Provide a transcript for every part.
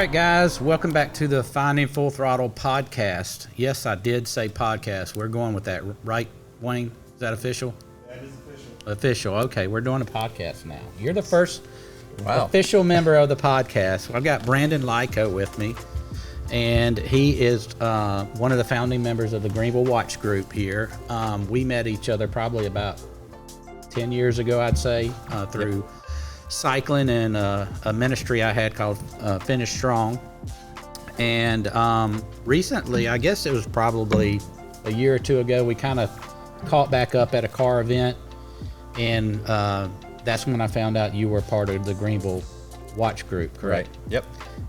right, guys, welcome back to the Finding Full Throttle podcast. Yes, I did say podcast. We're going with that, right, Wayne? Is that official? That is official. Official. Okay, we're doing a podcast now. You're the first Wow. official member of the podcast. I've got Brandon Lyko with me, and he is one of the founding members of the Greenville Watch Group here. We met each other probably about 10 years ago, I'd say, through cycling and a ministry I had called Finish Strong. And recently, I guess it was probably a year or two ago, we kind of caught back up at a car event, and that's when I found out you were part of the Greenville Watch Group, correct? Right.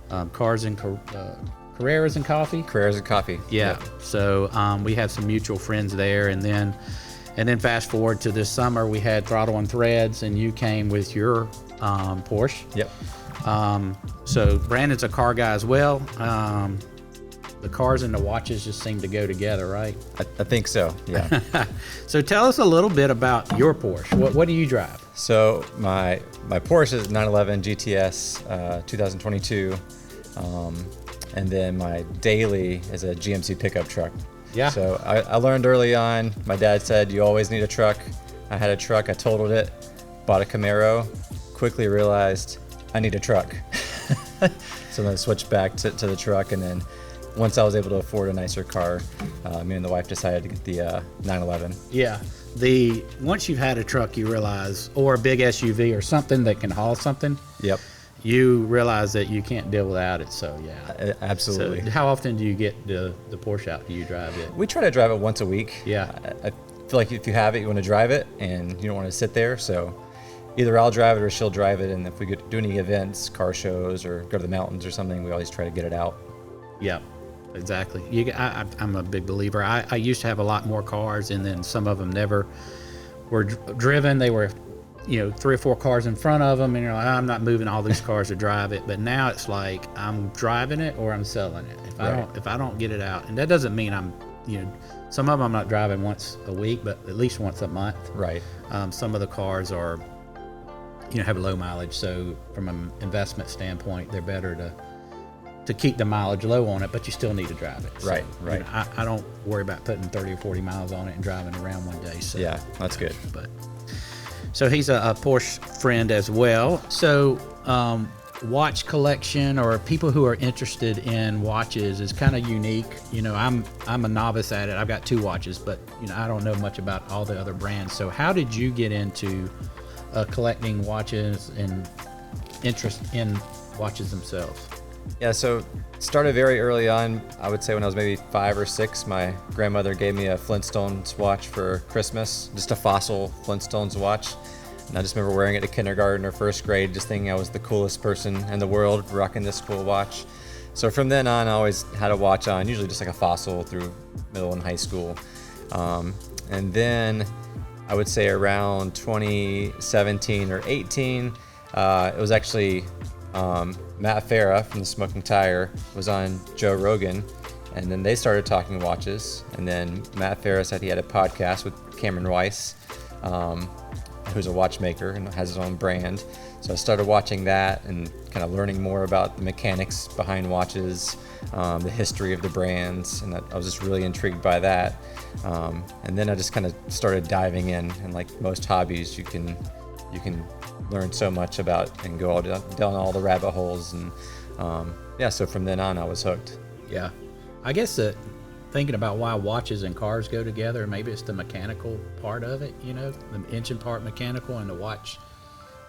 Yep. Cars and Carreras and Coffee? Carreras and Coffee. Yeah. Yep. So we had some mutual friends there, and then fast forward to this summer, we had Throttle and Threads, and you came with your Porsche. Yep. So Brandon's a car guy as well. The cars and the watches just seem to go together, right? I think so. Yeah. So tell us a little bit about your Porsche. What do you drive? So my Porsche is 911 GTS 2022, and then my daily is a GMC pickup truck. Yeah. So I learned early on. My dad said you always need a truck. I had a truck. I totaled it. Bought a Camaro. Quickly realized I need a truck. So then I switched back to the truck, and then once I was able to afford a nicer car, me and the wife decided to get the 911. Yeah. Once you've had a truck, you realize, or a big SUV or something that can haul something, Yep. you realize that you can't deal without it. So yeah. Absolutely. So how often do you get the Porsche out? Do you drive it? We try to drive it once a week. Yeah. I feel like if you have it, you want to drive it, and you don't want to sit there. So either I'll drive it or she'll drive it. And if we do any events, car shows, or go to the mountains or something, we always try to get it out. Yeah, exactly. I'm a big believer. I used to have a lot more cars, and then some of them never were driven. They were, 3 or 4 cars in front of them, and you're like, I'm not moving all these cars to drive it. But now it's like I'm driving it or I'm selling it. If I don't get it out, and that doesn't mean I'm, some of them I'm not driving once a week, but at least once a month. Right. Some of the cars are, have low mileage, so from an investment standpoint, they're better to keep the mileage low on it, but you still need to drive it. Right, So, right. I don't worry about putting 30 or 40 miles on it and driving around one day. So, Yeah, that's good. But so he's a Porsche friend as well. So watch collection, or people who are interested in watches, is kind of unique. I'm a novice at it. I've got 2 watches, but I don't know much about all the other brands. So how did you get into collecting watches and interest in watches themselves? Yeah, so it started very early on. I would say when I was maybe 5 or 6, my grandmother gave me a Flintstones watch for Christmas, just a fossil Flintstones watch. And I just remember wearing it to kindergarten or first grade, just thinking I was the coolest person in the world rocking this cool watch. So from then on, I always had a watch on, usually just like a fossil through middle and high school. And then I would say around 2017 or 18, it was actually Matt Farah from the Smoking Tire was on Joe Rogan, and then they started talking watches. And then Matt Farah said he had a podcast with Cameron Weiss, who's a watchmaker and has his own brand. So I started watching that and kind of learning more about the mechanics behind watches, the history of the brands, and I was just really intrigued by that. And then I just kind of started diving in, and like most hobbies, you can learn so much about and go down all the rabbit holes, and so from then on I was hooked. Yeah, I guess that thinking about why watches and cars go together, maybe it's the mechanical part of it, the engine part mechanical, and the watch,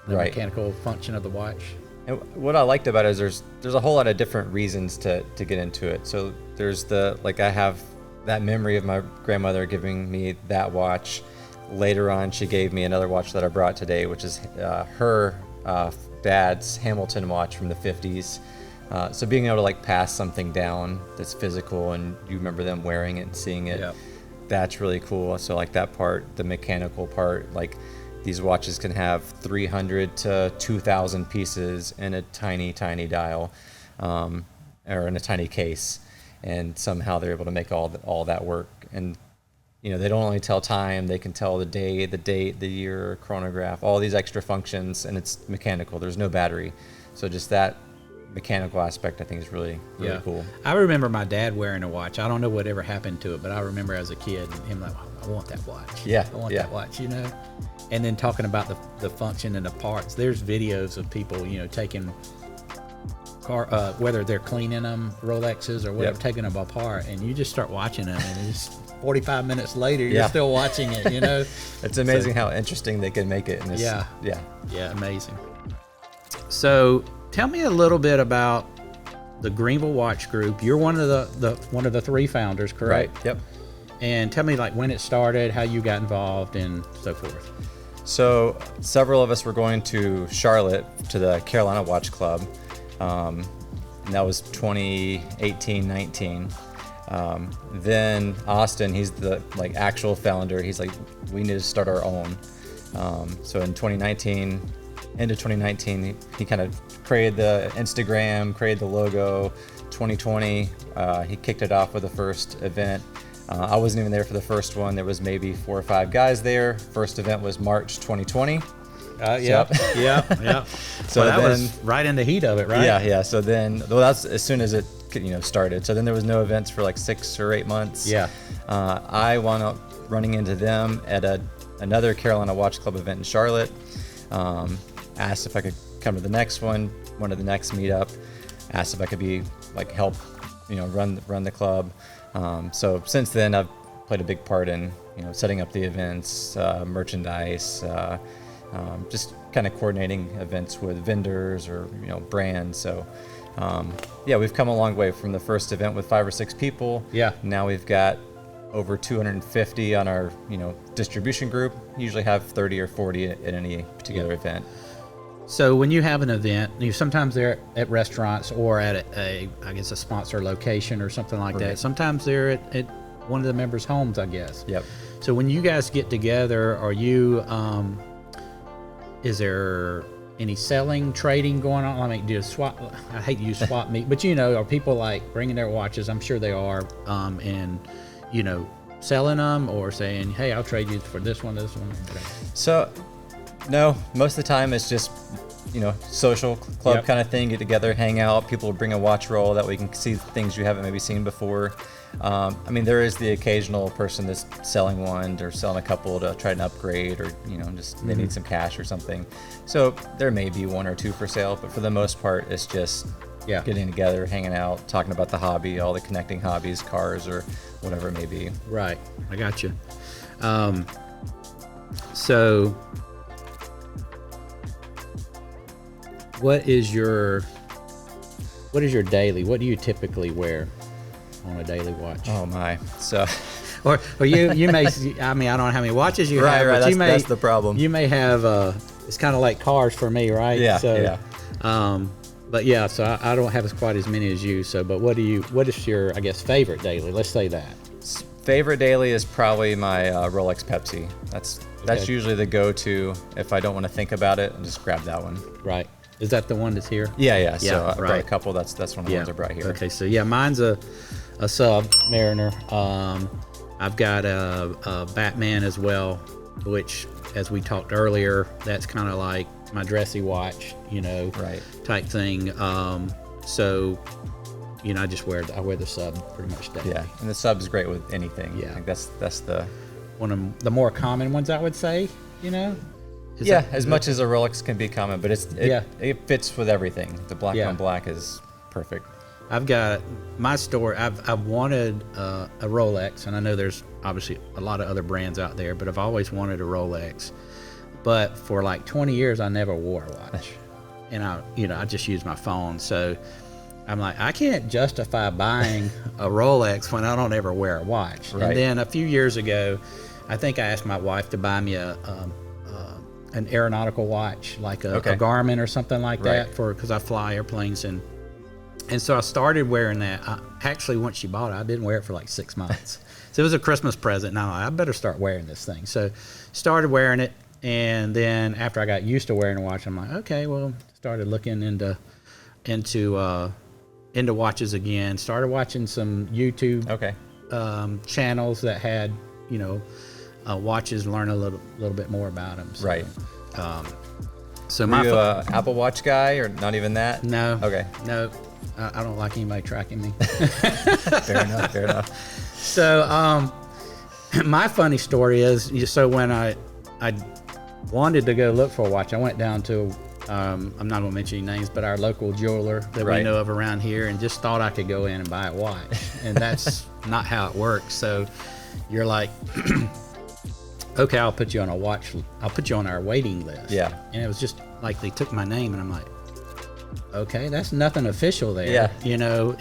the Right. mechanical function of the watch. And what I liked about it is there's a whole lot of different reasons to get into it. So there's I have that memory of my grandmother giving me that watch. Later on, she gave me another watch that I brought today, which is her dad's Hamilton watch from the 50s. So being able to pass something down that's physical and you remember them wearing it and seeing it, Yep. That's really cool. So that part, the mechanical part, these watches can have 300 to 2,000 pieces in a tiny, tiny dial, or in a tiny case, and somehow they're able to make all that work. And they don't only tell time; they can tell the day, the date, the year, chronograph, all these extra functions, and it's mechanical. There's no battery, so just that mechanical aspect, I think, is really cool. I remember my dad wearing a watch. I don't know what ever happened to it, but I remember as a kid him like, I want that watch. Yeah, I want that watch, And then talking about the function and the parts. There's videos of people, taking whether they're cleaning them, Rolexes or whatever, taking them apart, and you just start watching them, and it's 45 minutes later, you're still watching it, It's amazing how interesting they can make it. And yeah, amazing. So tell me a little bit about the Greenville Watch Group. You're one of the three founders, correct? Right. Yep. And tell me like when it started, how you got involved, and so forth. So several of us were going to Charlotte to the Carolina Watch Club. And that was 2018-19. Then Austin, he's the actual founder. He's like, we need to start our own. So in 2019, into 2019, he kind of created the Instagram, created the logo. 2020, he kicked it off with the first event. I wasn't even there for the first one. There was maybe 4 or 5 guys there. First event was March 2020. Yeah. So that was right in the heat of it, right? Yeah. So then, that's as soon as it started. So then there was no events for like 6 or 8 months. Yeah. I wound up running into them at another Carolina Watch Club event in Charlotte. Asked if I could come to the next one of the next meetup. Asked if I could be help, run the club. So since then, I've played a big part in setting up the events, merchandise. Just kind of coordinating events with vendors or brands. So we've come a long way from the first event with 5 or 6 people. Yeah. Now we've got over 250 on our distribution group. Usually have 30 or 40 at any particular event. So when you have an event, sometimes they're at restaurants or at a sponsor location or something like that. Sometimes they're at one of the members' homes, I guess. Yep. So when you guys get together, are you is there any selling, trading going on? I mean, do you swap? I hate to use swap meet, but are people bringing their watches? I'm sure they are, and selling them or saying, "Hey, I'll trade you for this one, this one." Okay. So, no, most of the time it's just social club kind of thing. Get together, hang out. People will bring a watch roll that we can see things you haven't maybe seen before. There is the occasional person that's selling one or selling a couple to try and upgrade, or just they need some cash or something. So there may be 1 or 2 for sale, but for the most part, it's just getting together, hanging out, talking about the hobby, all the connecting hobbies, cars or whatever it may be. Right, I got you. So what is your daily? What do you typically wear on a daily watch? Oh my! So, or you may. I don't know how many watches you have. Right. But That's the problem. You may have. It's kind of like cars for me, right? Yeah. So, but yeah. So I don't have quite as many as you. So, but what is your favorite daily? Let's say that. Favorite daily is probably my Rolex Pepsi. That's usually the go-to if I don't want to think about it, and just grab that one. Right. Is that the one that's here? Yeah. So I brought a couple. That's one of the ones I brought here. Okay. So mine's a sub Mariner. I've got a Batman as well, which, as we talked earlier, that's kind of like my dressy watch, type thing. So, I wear the sub pretty much daily. Yeah, and the sub is great with anything. Yeah, I think that's the one of the more common ones, I would say. As much as a Rolex can be common, but it fits with everything. The black on black is perfect. I've got my store. I've wanted a Rolex, and I know there's obviously a lot of other brands out there, but I've always wanted a Rolex. But for 20 years, I never wore a watch, and I just use my phone. So I'm like, I can't justify buying a Rolex when I don't ever wear a watch. Right. And then a few years ago, I think I asked my wife to buy me an aeronautical watch, like a Garmin or something like that, because I fly airplanes, and so I started wearing that. Actually, once she bought it, I didn't wear it for 6 months. So it was a Christmas present. Now I better start wearing this thing. So started wearing it, and then after I got used to wearing a watch, I'm like, okay, well, started looking into watches again. Started watching some YouTube channels that had watches, learn a little bit more about them. So, So Were you a Apple Watch guy or not even that? No. Okay. No, I don't like anybody tracking me. Fair enough. Fair enough. So, my funny story is, so when I wanted to go look for a watch, I went down to, I'm not going to mention any names, but our local jeweler that we know of around here, and just thought I could go in and buy a watch. And that's not how it works. So you're like, okay, I'll put you on I'll put you on our waiting list. Yeah. And it was just like, they took my name, and I'm like, okay, that's nothing official there. Yeah. You know,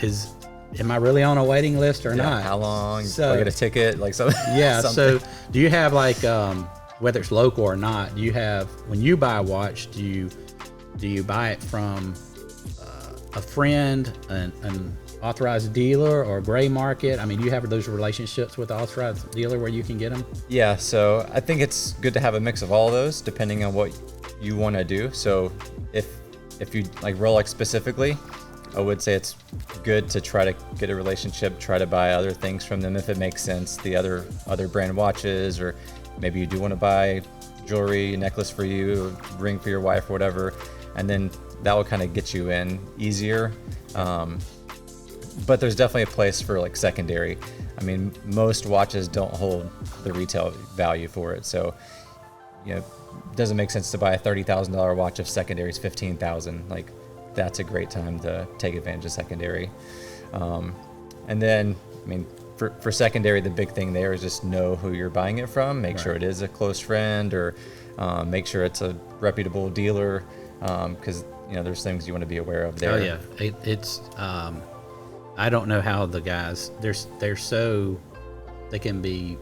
am I really on a waiting list or not? How long? So, I get a ticket, like something. Yeah. something. So do you have like, whether it's local or not, do you have, when you buy a watch, do you buy it from a friend, an authorized dealer, or gray market? I mean, do you have those relationships with the authorized dealer where you can get them? Yeah, so I think it's good to have a mix of all those depending on what you want to do. So if you like Rolex specifically, I would say it's good to try to get a relationship, try to buy other things from them if it makes sense, the other brand watches, or maybe you do want to buy jewelry, a necklace for you, a ring for your wife, or whatever, and then that will kind of get you in easier. But there's definitely a place for like secondary. I mean, most watches don't hold the retail value for it, so you know, it doesn't make sense to buy a $30,000 watch if secondary is $15,000. Like, that's a great time to take advantage of secondary. And then, I mean, for secondary, the big thing there is just know who you're buying it from. Make sure it is a close friend, or make sure it's a reputable dealer, because you know, there's things you want to be aware of there. Oh yeah, it's. I don't know how the guys they can be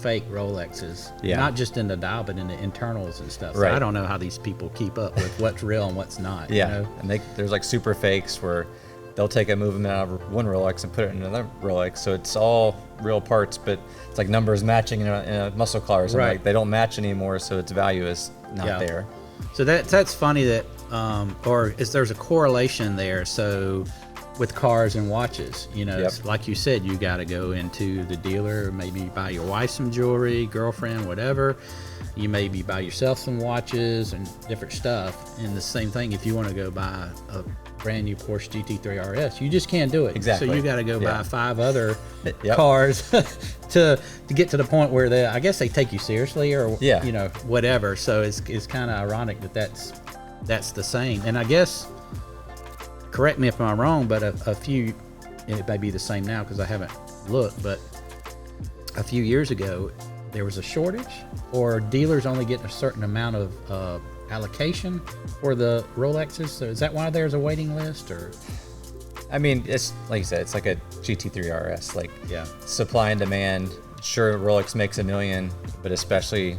fake Rolexes, not just in the dial, but in the internals and stuff. So I don't know how these people keep up with what's real and what's not. Yeah, you know? And there's like super fakes where they'll take a movement out of one Rolex and put it in another Rolex. So it's all real parts, but it's like numbers matching in a muscle car or something. Like, they don't match anymore, so its value is not there. So that's funny that, there's a correlation there. So with cars and watches, you know, it's like you said, you got to go into the dealer, maybe buy your wife some jewelry, girlfriend, whatever. You maybe buy yourself some watches and different stuff. And the same thing, if you want to go buy a brand new Porsche GT3 RS, you just can't do it. Exactly. So you got to go buy 5 other cars to get to the point where I guess they take you seriously, or you know, whatever. So it's kind of ironic that's the same. And I guess, correct me if I'm wrong, but a few, and it may be the same now because I haven't looked, but a few years ago there was a shortage, or dealers only getting a certain amount of allocation for the Rolexes. So is that why there's a waiting list? Or I mean, it's like you said, it's like a GT3 RS, like supply and demand. Sure, Rolex makes $1 million, but especially,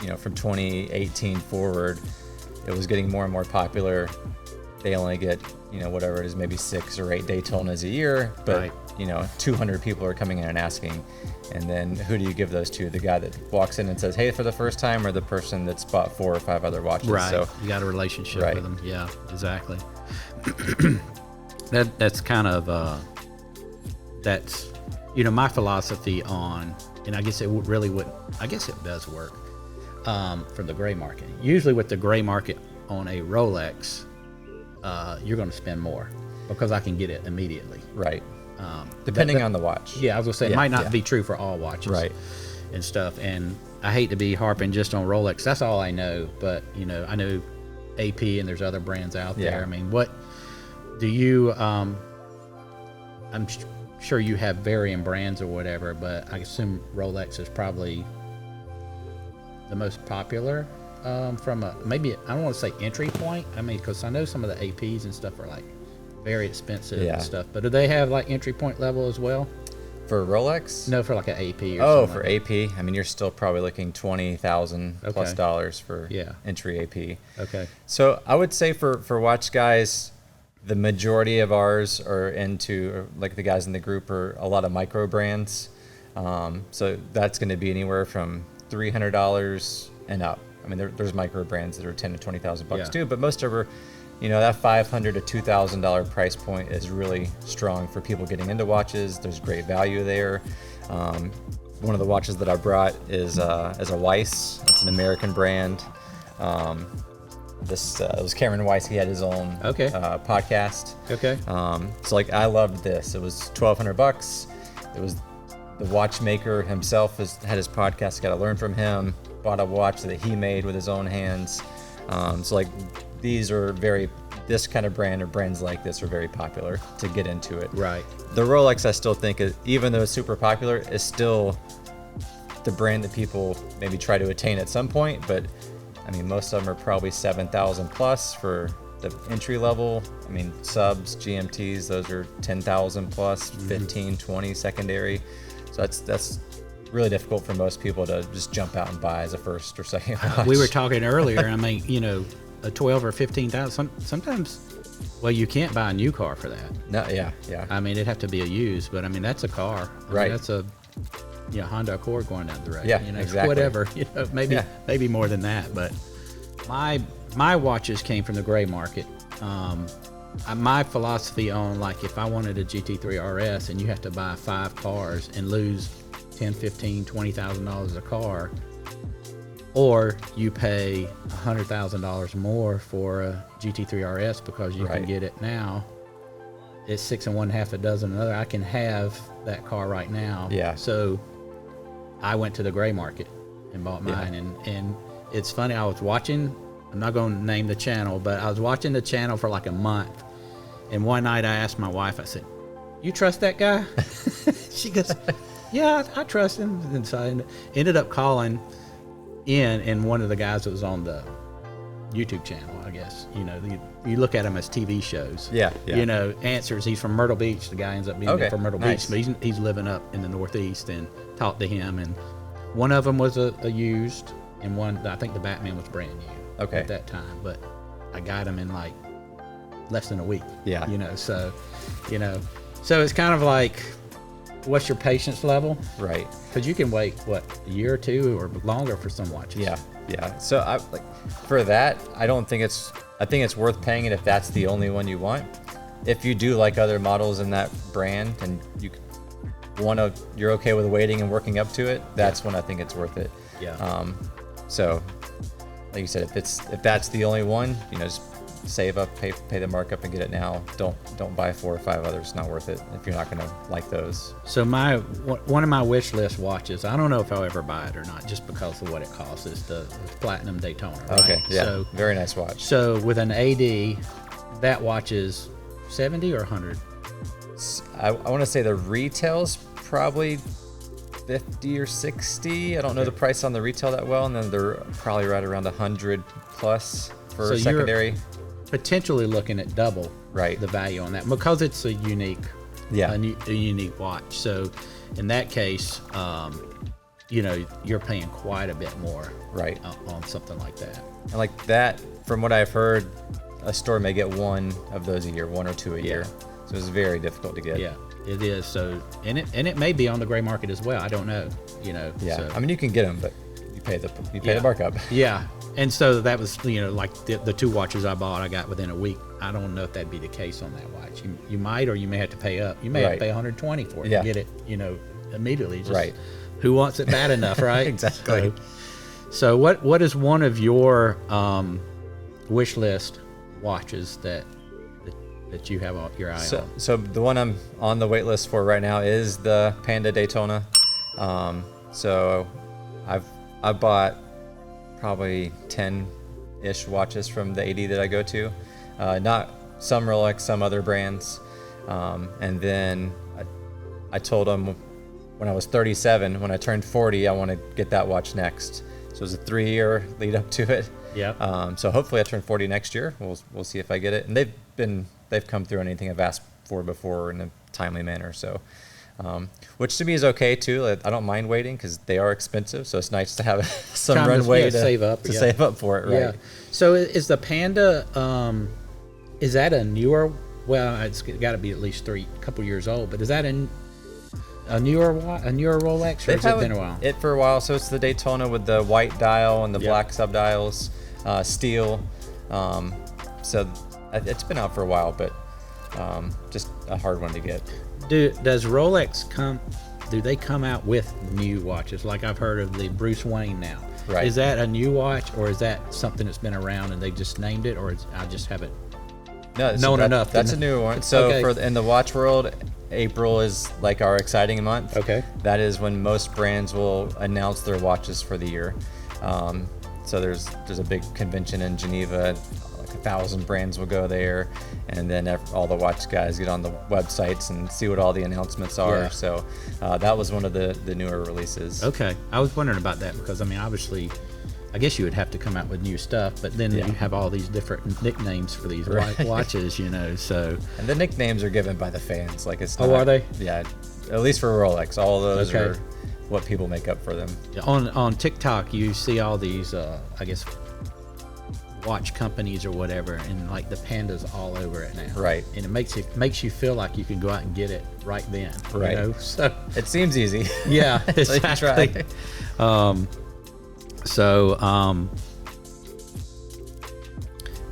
you know, from 2018 forward, it was getting more and more popular. They only get, you know, whatever it is, maybe 6 or 8 Daytonas a year, but you know, 200 people are coming in and asking. And then who do you give those to? The guy that walks in and says, hey, for the first time, or the person that's bought 4 or 5 other watches? Right. So you got a relationship with them. Yeah, exactly. That's kind of, that's, you know, my philosophy on, and I guess it really wouldn't, I guess it does work for the gray market. Usually with the gray market on a Rolex, you're going to spend more because I can get it immediately. Right. Depending on the watch. Yeah, I was going to say, it might not be true for all watches. Right. And stuff. And I hate to be harping just on Rolex. That's all I know. But, you know, I know AP and there's other brands out there. I mean, what do you, I'm sure you have varying brands or whatever, but I assume Rolex is probably the most popular from a, maybe, I don't want to say entry point. I mean, because I know some of the APs and stuff are like very expensive and stuff, but do they have like entry point level as well? For Rolex? No, for like an AP or something. Oh, for AP? I mean, you're still probably looking $20,000 plus dollars for entry AP. Okay. So I would say for watch guys, the majority of ours are into, like the guys in the group, are a lot of micro brands. So that's going to be anywhere from $300 and up. I mean, there's micro brands that are $10,000 to $20,000 too, but most of our, you know, that $500 to $2,000 price point is really strong for people getting into watches. There's great value there. One of the watches that I brought is a Weiss. It's an American brand. this it was Cameron Weiss. He had his own podcast. Okay. So like I loved this. It was $1,200. It was the watchmaker himself had his podcast. Got to learn from him. Bought a watch that he made with his own hands. So like these are this kind of brand or brands like this are very popular to get into it. Right. The Rolex, I still think, even though it's super popular, is still the brand that people maybe try to attain at some point. But I mean, most of them are probably 7,000 plus for the entry level. I mean, subs, GMTs, those are 10,000 plus, 15, 20 secondary. So that's really difficult for most people to just jump out and buy as a first or second watch. We were talking earlier. I mean, you know, a 12 or 15,000. Sometimes, well, you can't buy a new car for that. No, yeah. I mean, it'd have to be a used, but I mean, that's a car. I mean, Right. that's a Honda Accord going down the road. Yeah, you know, exactly. Whatever. You know, maybe more than that. But my watches came from the gray market. My philosophy on, like, if I wanted a GT3 RS and you have to buy 5 cars and lose $10, $15, $20,000 a car, or you pay $100,000 more for a GT3 RS because you can get it now, it's 6 1/2 a dozen another. I can have that car right now. Yeah. So I went to the gray market and bought mine. And it's funny, I was watching, I'm not going to name the channel, but I was watching the channel for like a month. And one night I asked my wife, I said, "You trust that guy?" She goes, "Yeah, I trust him." And so I ended up calling in one of the guys that was on the YouTube channel, I guess. You know, you look at them as TV shows. Yeah. You know, answers. He's from Myrtle Beach. The guy ends up being from Myrtle Nice. Beach, but he's living up in the Northeast, and talked to him. And one of them was a used, and one, I think the Batman was brand new at that time. But I got him in like less than a week. Yeah. You know, so it's kind of like, what's your patience level? Right. Because you can wait, what, a year or two or longer for some watches. Yeah. So for that, I think it's worth paying it if that's the only one you want. If you do like other models in that brand and you're okay with waiting and working up to it, that's when I think it's worth it. Yeah. So like you said, if that's the only one, you know, just save up, pay the markup and get it now. Don't buy 4 or 5 others. It's not worth it if you're not going to like those. So one of my wish list watches, I don't know if I'll ever buy it or not, just because of what it costs, is the Platinum Daytona. Right? Okay, yeah, So, very nice watch. So with an AD, that watch is 70 or 100? I want to say the retail's probably 50 or 60. I don't know the price on the retail that well, and then they're probably right around 100 plus for secondary. Potentially looking at double Right. the value on that, because it's a unique unique watch. So in that case, you know, you're paying quite a bit more on something like that. And like that, from what I've heard, a store may get one of those a year, 1 or 2 a year. So it's very difficult to get. Yeah, it is. So and it may be on the gray market as well. I don't know. You know. Yeah. So. I mean, you can get them, but you pay the markup. Yeah. And so that was, you know, like the 2 watches I bought, I got within a week. I don't know if that'd be the case on that watch. You might, or you may have to pay up. You may have to pay 120 for it and get it, you know, immediately. Just who wants it bad enough, right? Exactly. So what is one of your wish list watches that you have your eye on? So the one I'm on the wait list for right now is the Panda Daytona. So I bought probably 10-ish watches from the AD that I go to. Not some Rolex, some other brands. And then I told them when I was 37, when I turned 40, I want to get that watch next. So it was a 3-year lead up to it. Yeah. So hopefully I turn 40 next year. We'll see if I get it. And they've come through anything I've asked for before in a timely manner. So, which to me is okay too. I don't mind waiting because they are expensive. So it's nice to have some runway to save up for it. Right. Yeah. So is the Panda, is that a newer? Well, it's got to be at least a couple years old. But is that a newer Rolex, or has it been a while? It for a while. So it's the Daytona with the white dial and the black subdials, steel. So it's been out for a while, but just a hard one to get. Does Rolex come out with new watches? Like I've heard of the Bruce Wayne now. Right. Is that a new watch, or is that something that's been around and they just named it, or I just haven't No, known enough? That's a new one. So Okay. in the watch world, April is like our exciting month. Okay. That is when most brands will announce their watches for the year. So there's a big convention in Geneva. Like 1,000 brands will go there, and then all the watch guys get on the websites and see what all the announcements are. Yeah. So that was one of the newer releases. Okay, I was wondering about that because I mean, obviously, I guess you would have to come out with new stuff, but then Yeah. you have all these different nicknames for these watches, you know. So And the nicknames are given by the fans. Like it's Oh, not, are they? Yeah, at least for Rolex, all those Okay. are what people make up for them. on TikTok, you see all these, I guess, watch companies or whatever, and like the pandas all over it now. Right. And it makes you feel like you can go out and get it right then. Right. You know? So It seems easy. yeah, So you try. exactly.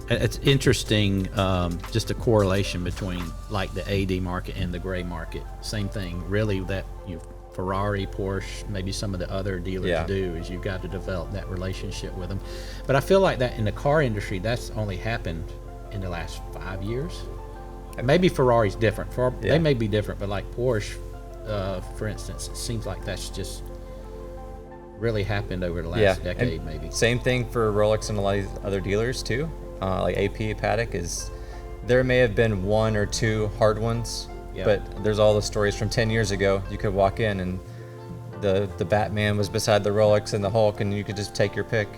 It's interesting, just a correlation between like the AD market and the gray market. Same thing, really. That Ferrari, Porsche, maybe some of the other dealers Yeah. do is you've got to develop that relationship with them. But I feel like that in the car industry, that's only happened in the last 5 years. Maybe Ferrari's different. Yeah. They may be different, but like Porsche, for instance, it seems like that's just really happened over the last decade, and maybe. Same thing for Rolex and a lot of these other dealers too. Like AP Patek is, there may have been one or two hard ones, Yeah. but there's all the stories from 10 years ago. You could walk in and the Batman was beside the Rolex and the Hulk, and you could just take your pick.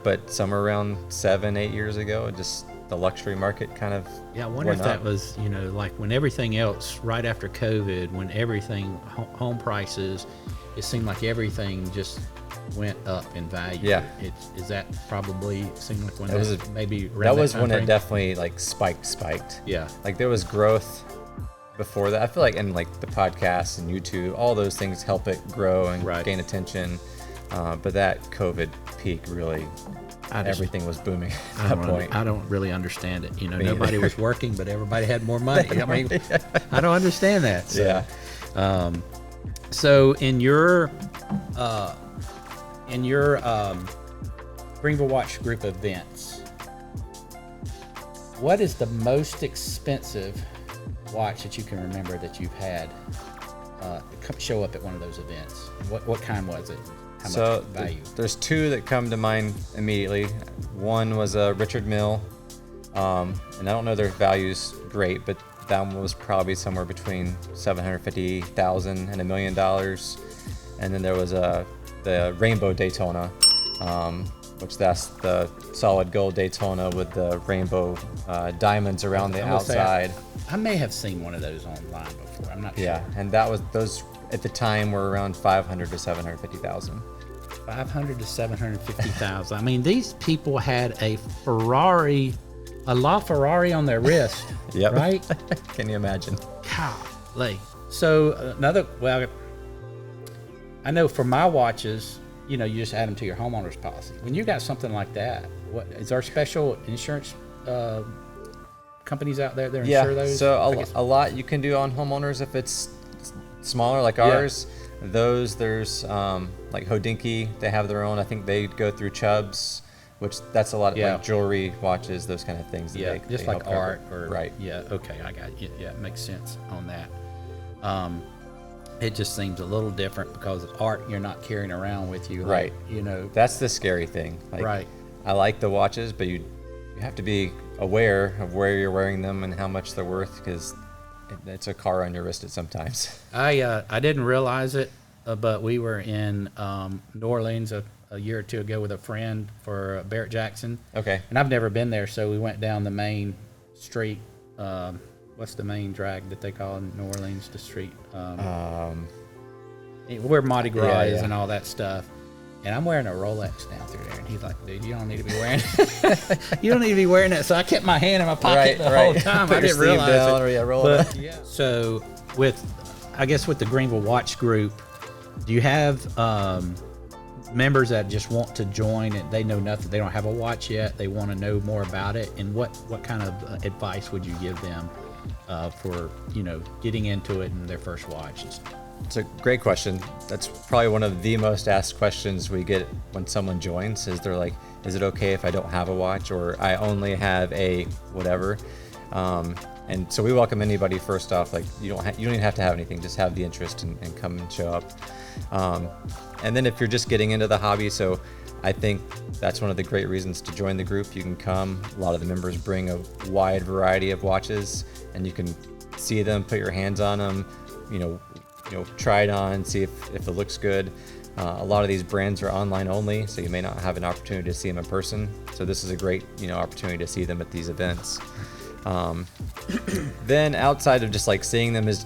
But somewhere around 7-8 years ago, it just the luxury market kind of Yeah, I wonder if went that up. was, you know, like when everything else, right after COVID, when everything, home prices, it seemed like everything just went up in value. Yeah. Is that probably seemed like when That was that, maybe That around was time when frame? it definitely like spiked. Yeah. Like there was growth before that. I feel like in like the podcasts and YouTube, all those things help it grow and Right. gain attention. But that COVID peak really, I just- everything was booming I at that don't, point. I don't really understand it. You know, Me nobody either. was working, but everybody had more money. I mean, I don't understand that. So. Yeah. So in your Greenville Watch Group events, what is the most expensive watch that you can remember that you've had show up at one of those events? What kind was it? How So much value? there's two that come to mind immediately. One was a Richard Mille, and I don't know their values great, but that one was probably somewhere between $750,000 and $1 million. And then there was the Rainbow Daytona, which that's the solid gold Daytona with the rainbow diamonds around the I'm gonna say outside. I may have seen one of those online before. I'm not Yeah, sure. and that was those at the time were around 500 to 750,000. 500 to 750,000. I mean, these people had a Ferrari, a LaFerrari on their wrist. Yep. Right? Can you imagine? Golly. So well, I know for my watches, you know, you just add them to your homeowner's policy. When you got something like that, what is there special insurance companies out there that insure those? So I guess- a lot you can do on homeowners if it's smaller like ours. There's like Hodinkee, they have their own. I think they go through Chubb's, which that's a lot of like jewelry, watches, those kind of things. That yeah, they, just they like help cover. art or right. Yeah, okay, I got it. Yeah, it makes sense on that. It just seems a little different because art you're not carrying around with you, like, Right. You know, That's the scary thing. Like, Right. I like the watches, but you have to be aware of where you're wearing them and how much they're worth, because it's a car on your wrist at sometimes. I didn't realize it, but we were in New Orleans a year or two ago with a friend for Barrett Jackson. Okay. And I've never been there, so we went down the main street. What's the main drag that they call in New Orleans? The street where Mardi Gras Yeah, is yeah. and all that stuff. And I'm wearing a Rolex down through there, and he's like, "Dude, you don't need to be wearing, you don't need to be wearing that." So I kept my hand in my pocket the whole time. Put I your didn't sleeve realize down, it. or roll it up. But, yeah. So I guess with the Greenville Watch Group, do you have members that just want to join and they know nothing? They don't have a watch yet. They want to know more about it. And what kind of advice would you give them for getting into it and their first watch? It's a great question. That's probably one of the most asked questions we get when someone joins. Is they're like, "Is it okay if I don't have a watch, or I only have a whatever?" And so we welcome anybody. First off, like you don't even have to have anything. Just have the interest and come and show up. And then if you're just getting into the hobby, so I think that's one of the great reasons to join the group. You can come. A lot of the members bring a wide variety of watches, and you can see them, put your hands on them, try it on, see if it looks good. A lot of these brands are online only, so you may not have an opportunity to see them in person. So this is a great, opportunity to see them at these events. Then outside of just like seeing them is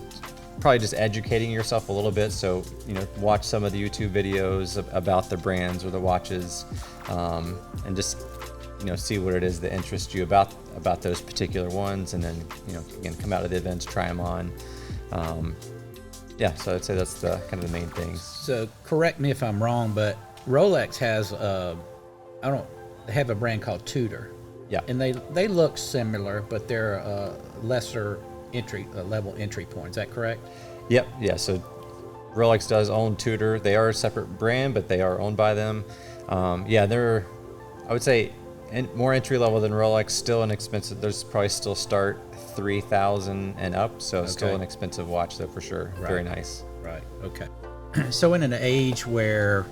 probably just educating yourself a little bit. So, watch some of the YouTube videos about the brands or the watches, and just, see what it is that interests you about those particular ones. And then, again, come out of the events, try them on. So I'd say that's the kind of the main things. So correct me if I'm wrong, but Rolex has they have a brand called Tudor. Yeah. And they look similar, but they're lesser level entry point. Is that correct? Yep. Yeah. So Rolex does own Tudor. They are a separate brand, but they are owned by them. They're, I would say, more entry level than Rolex. Still inexpensive. There's probably still start $3,000 and up. So still an expensive watch, though, for sure. Right. Very nice. Right. Okay. So in an age where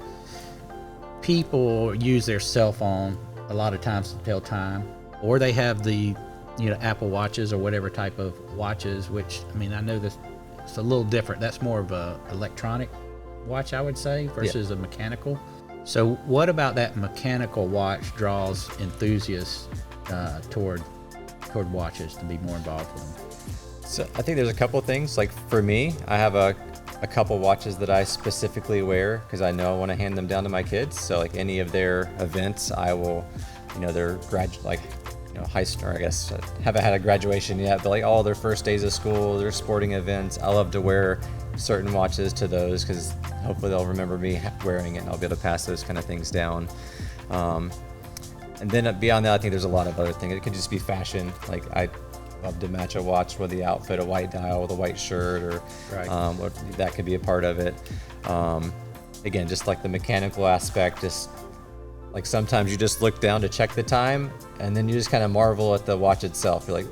people use their cell phone a lot of times to tell time, or they have the Apple watches or whatever type of watches, which I know this it's a little different. That's more of a electronic watch, I would say, versus a mechanical. So what about that mechanical watch draws enthusiasts toward watches to be more involved with them? So I think there's a couple of things. Like for me, I have a couple watches that I specifically wear because I know I want to hand them down to my kids. So like any of their events, I will, their high school, I guess, haven't had a graduation yet, but like all their first days of school, their sporting events, I love to wear certain watches to those because hopefully they'll remember me wearing it and I'll be able to pass those kind of things down. And then beyond that, I think there's a lot of other things. It could just be fashion. Like I love to match a watch with the outfit, a white dial with a white shirt, or that could be a part of it. Again, just like the mechanical aspect, just like sometimes you just look down to check the time and then you just kind of marvel at the watch itself. You're like,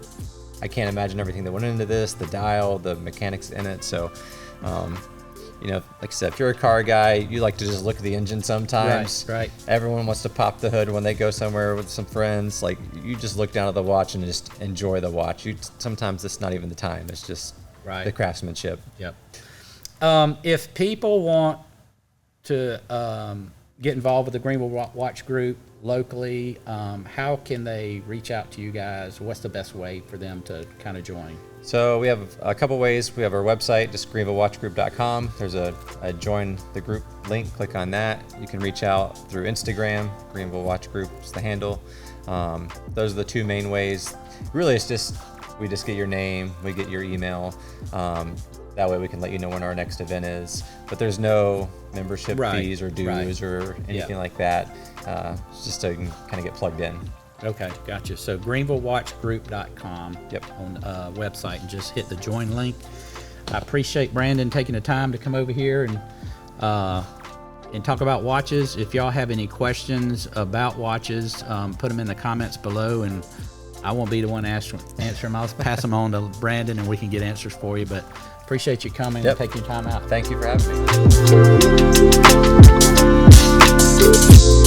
I can't imagine everything that went into this, the dial, the mechanics in it. So, like I said, if you're a car guy, you like to just look at the engine sometimes. Right. Everyone wants to pop the hood when they go somewhere with some friends. Like you just look down at the watch and just enjoy the watch. Sometimes it's not even the time. It's just the craftsmanship. Yep. If people want to get involved with the Greenville Watch Group locally, how can they reach out to you guys? What's the best way for them to kind of join? So we have a couple ways. We have our website, just greenvillewatchgroup.com. There's a join the group link. Click on that. You can reach out through Instagram. Greenville Watch Group is the handle. Those are the two main ways. Really, it's just we just get your name, we get your email. That way we can let you know when our next event is. But there's no membership fees or dues or anything like that. It's just so you can kind of get plugged in. Okay, gotcha. So greenvillewatchgroup.com on website, and just hit the join link. I appreciate Brandon taking the time to come over here and talk about watches. If y'all have any questions about watches, put them in the comments below, and I won't be the one answering them. I'll pass them on to Brandon, and we can get answers for you. But appreciate you coming and taking your time out. Thank you for having me.